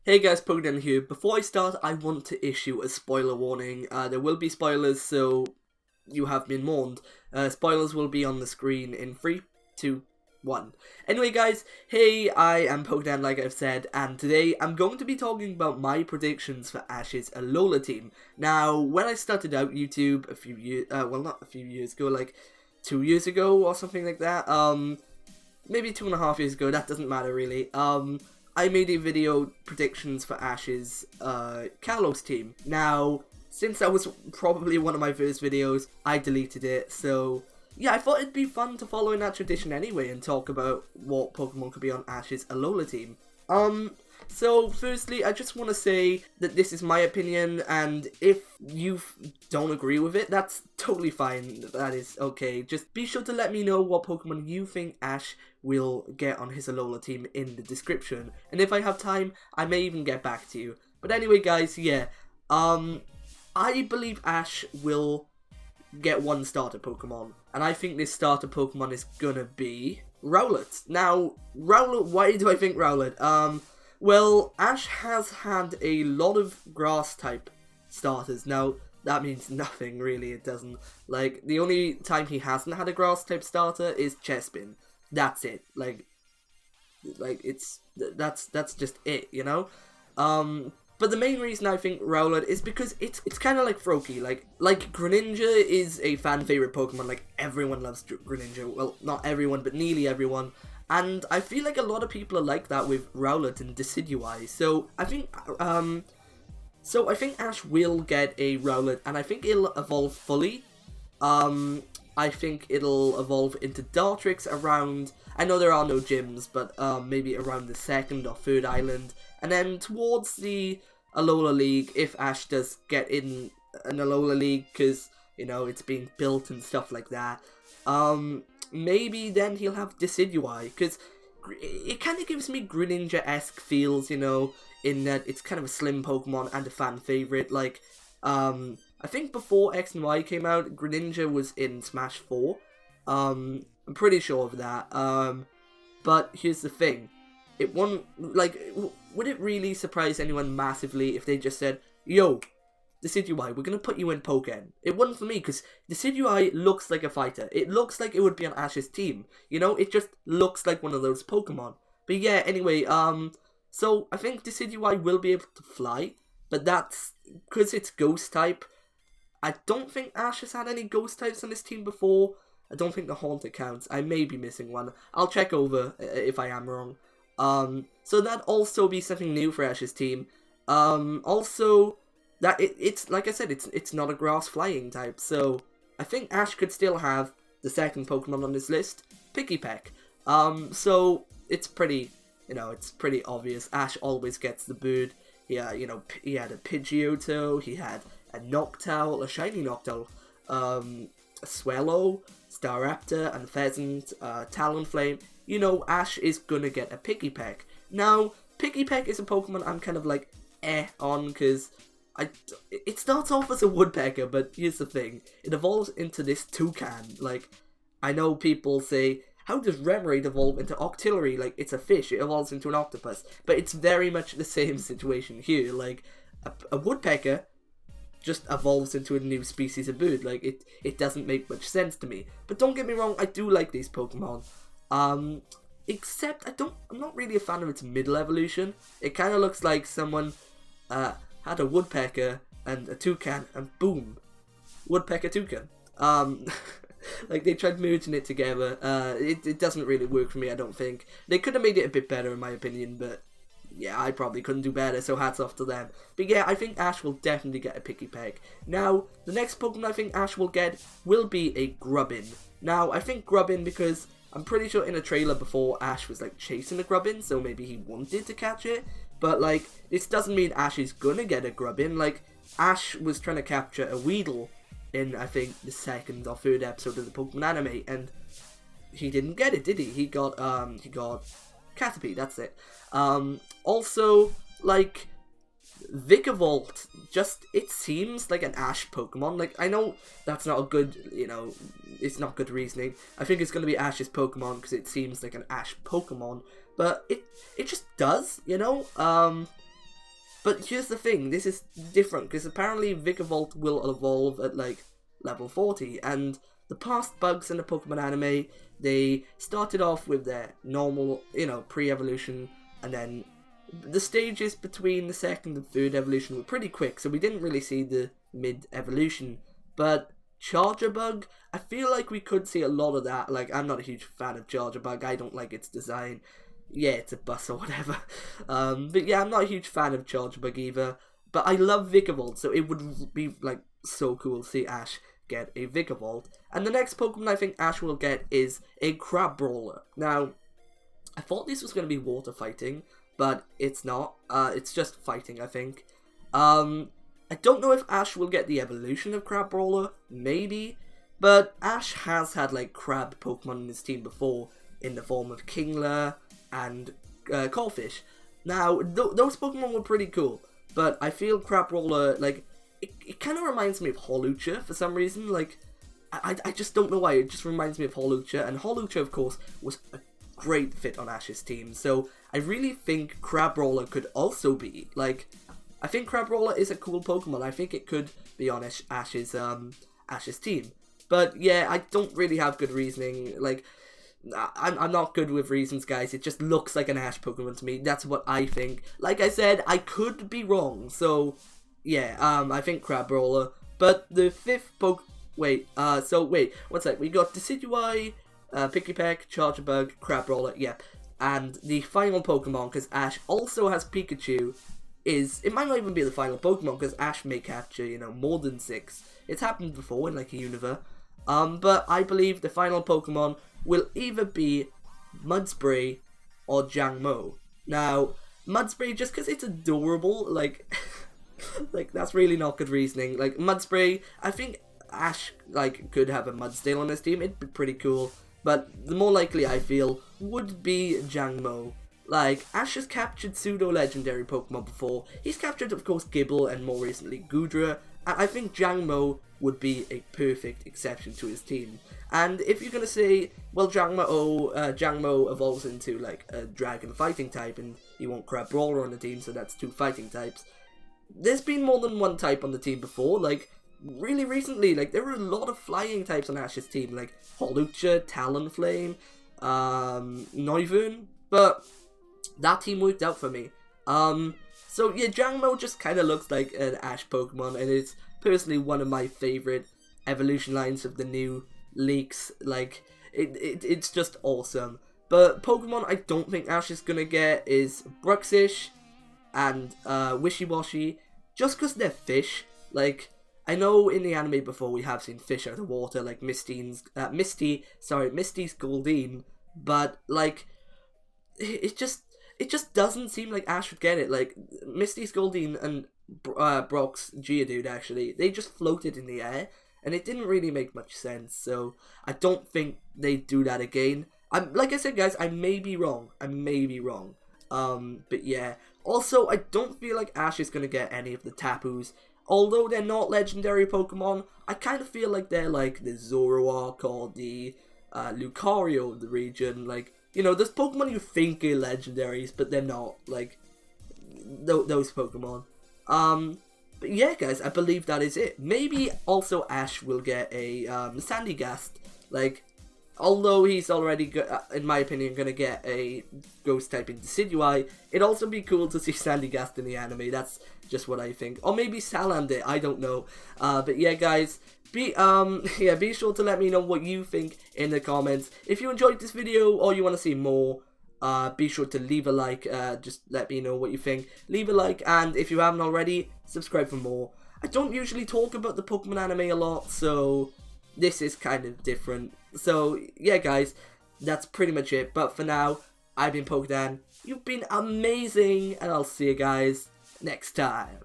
Hey guys, PokéDan here. Before I start, I want to issue a spoiler warning. There will be spoilers, so you have been warned. Spoilers will be on the screen in 3, 2, 1. Anyway guys, hey, I am PokéDan like I've said, and today I'm going to be talking about my predictions for Ash's Alola team. Now, when I started out YouTube a few years, well not a few years ago, like 2 years ago or something like that, maybe 2.5 years ago, that doesn't matter really, I made a video predictions for Ash's Kalos team. Now, since that was probably one of my first videos, I deleted it, so yeah, I thought it'd be fun to follow in that tradition anyway and talk about what Pokemon could be on Ash's Alola team. So firstly, I just want to say that this is my opinion, and if you don't agree with it, that's totally fine. That is okay. Just be sure to let me know what Pokemon you think Ash will get on his Alola team in the description. And if I have time, I may even get back to you. But anyway, guys, yeah. I believe Ash will get one starter Pokemon, and I think this starter Pokemon is gonna be Rowlet. Now, Rowlet, why do I think Rowlet? Well, Ash has had a lot of grass-type starters. Now, that means nothing, really, it doesn't. Like, the only time he hasn't had a grass-type starter is Chespin. That's it. Like, that's just it, you know? But the main reason I think Rowlet is because it's kind of like Froakie. Like Greninja is a fan-favorite Pokemon. Like, everyone loves Greninja. Well, not everyone, but nearly everyone. And I feel like a lot of people are like that with Rowlet and Decidueye. So I think Ash will get a Rowlet, and I think it'll evolve fully. I think it'll evolve into Dartrix around, I know there are no gyms, but maybe around the 2nd or 3rd island. And then towards the Alola League, if Ash does get in an Alola League, because, you know, it's being built and stuff like that, maybe then he'll have Decidueye, because it kind of gives me Greninja-esque feels, you know, in that it's kind of a slim Pokemon and a fan favorite. Like, I think before X and Y came out, Greninja was in Smash 4. I'm pretty sure of that. But here's the thing. It won't, like, would it really surprise anyone massively if they just said, yo, Decidueye, we're gonna put you in Pokémon? It wouldn't for me, because Decidueye looks like a fighter. It looks like it would be on Ash's team. You know, it just looks like one of those Pokemon. But yeah, anyway, so I think Decidueye will be able to fly, but that's because it's Ghost type. I don't think Ash has had any Ghost types on his team before. I don't think the Haunter counts. I may be missing one. I'll check over if I am wrong. So that'd also be something new for Ash's team. Also, that it's like I said, it's not a grass flying type, so I think Ash could still have the second Pokemon on this list, Pikipek. So it's pretty, you know, it's pretty obvious. Ash always gets the bird. Yeah, you know, he had a Pidgeotto, he had a Noctowl, a shiny Noctowl, a Swellow, Staraptor, and Pheasant, Talonflame. You know, Ash is gonna get a Pikipek. Now, Pikipek is a Pokemon I'm kind of like on, because it starts off as a woodpecker, but here's the thing. It evolves into this toucan. Like, I know people say, how does Remoraid evolve into Octillery? Like, it's a fish, it evolves into an octopus. But it's very much the same situation here. Like, a woodpecker just evolves into a new species of bird. Like, it doesn't make much sense to me. But don't get me wrong, I do like these Pokemon. Except I'm not really a fan of its middle evolution. It kind of looks like someone, had a woodpecker and a toucan, and boom, woodpecker toucan. Like, they tried merging it together. It doesn't really work for me, I don't think. They could have made it a bit better, in my opinion, but yeah, I probably couldn't do better, so hats off to them. But yeah, I think Ash will definitely get a Pikipek. Now, the next Pokemon I think Ash will get will be a Grubbin. Now, I think Grubbin because I'm pretty sure in a trailer before, Ash was like chasing a Grubbin, so maybe he wanted to catch it. But like, this doesn't mean Ash is gonna get a Grubbin. Like, Ash was trying to capture a Weedle in, I think, the 2nd or 3rd episode of the Pokemon anime, and he didn't get it, did he? He got Caterpie, that's it. Also, like, Vikavolt, just, it seems like an Ash Pokemon. Like, I know that's not a good, you know, it's not good reasoning. I think it's going to be Ash's Pokemon because it seems like an Ash Pokemon, but it just does, you know? But here's the thing, this is different, because apparently Vikavolt will evolve at, like, level 40, and the past bugs in the Pokemon anime, they started off with their normal, you know, pre-evolution, and then the stages between the second and third evolution were pretty quick, so we didn't really see the mid-evolution. But Charger Bug, I feel like we could see a lot of that. Like, I'm not a huge fan of Charger Bug, I don't like its design. Yeah, it's a bus or whatever. But yeah, I'm not a huge fan of Charger Bug either. But I love Vikavolt, so it would be, like, so cool to see Ash get a Vikavolt. And the next Pokemon I think Ash will get is a Crabrawler. Now, I thought this was going to be water fighting, but it's not. It's just fighting, I think. I don't know if Ash will get the evolution of Crabrawler, maybe. But Ash has had, like, crab Pokemon in his team before, in the form of Kingler and Corphish. Now, those Pokemon were pretty cool, but I feel Crabrawler, like, it kind of reminds me of Hawlucha for some reason. Like, I just don't know why, it just reminds me of Hawlucha, and Hawlucha, of course, was a great fit on Ash's team, so I really think Crabrawler could also be, like, I think Crabrawler is a cool Pokemon. I think it could be on Ash's team. But yeah, I don't really have good reasoning. Like, I'm not good with reasons, guys. It just looks like an Ash Pokemon to me. That's what I think. Like I said, I could be wrong. So yeah, I think Crabrawler. But the fifth wait, one sec. We got Decidueye, Pikipek, Charjabug, Crabrawler, yeah. And the final Pokemon, because Ash also has Pikachu, it might not even be the final Pokemon, because Ash may capture, you know, more than 6. It's happened before in, like, a Unova. But I believe the final Pokemon will either be Mudspray or Jangmo-o. Now, Mudspray, just because it's adorable, like, like, that's really not good reasoning. Like, Mudspray, I think Ash, like, could have a Mudsdale on his team. It'd be pretty cool. But the more likely, I feel, would be Jangmo-o. Like, Ash has captured pseudo-legendary Pokemon before. He's captured, of course, Gible and more recently Goodra. And I think Jangmo-o would be a perfect exception to his team. And if you're going to say, well, Jangmo-o evolves into, like, a dragon fighting type, and you want Crabrawler on the team, so that's 2 fighting types. There's been more than one type on the team before, like, really recently, like, there were a lot of flying types on Ash's team, like Hawlucha, Talonflame, Noivern, but that team worked out for me. So yeah, Jangmo-o just kind of looks like an Ash Pokemon, and it's personally one of my favorite evolution lines of the new leaks. Like, it's just awesome. But Pokemon I don't think Ash is gonna get is Bruxish and Wishiwashi, just because they're fish. Like, I know in the anime before we have seen fish out of water, like Misty's Goldeen, but like, it just doesn't seem like Ash would get it. Like, Misty's Goldeen and Brock's Geodude, actually, they just floated in the air, and it didn't really make much sense, so I don't think they'd do that again. Like I said, guys, I may be wrong. But yeah. Also, I don't feel like Ash is going to get any of the Tapus. Although they're not legendary Pokemon, I kind of feel like they're like the Zoroark or the Lucario of the region. Like, you know, there's Pokemon you think are legendaries, but they're not. Like, those Pokemon. But yeah, guys, I believe that is it. Maybe also Ash will get a Sandygast. Like, although he's already, in my opinion, going to get a Ghost-typing Decidueye, it'd also be cool to see Sandygast in the anime. That's just what I think. Or maybe Salander, I don't know. But yeah, guys, be sure to let me know what you think in the comments. If you enjoyed this video or you want to see more, be sure to leave a like. Just let me know what you think. Leave a like, and if you haven't already, subscribe for more. I don't usually talk about the Pokemon anime a lot, so this is kind of different. So yeah, guys, that's pretty much it. But for now, I've been PokéDan. You've been amazing, and I'll see you guys next time.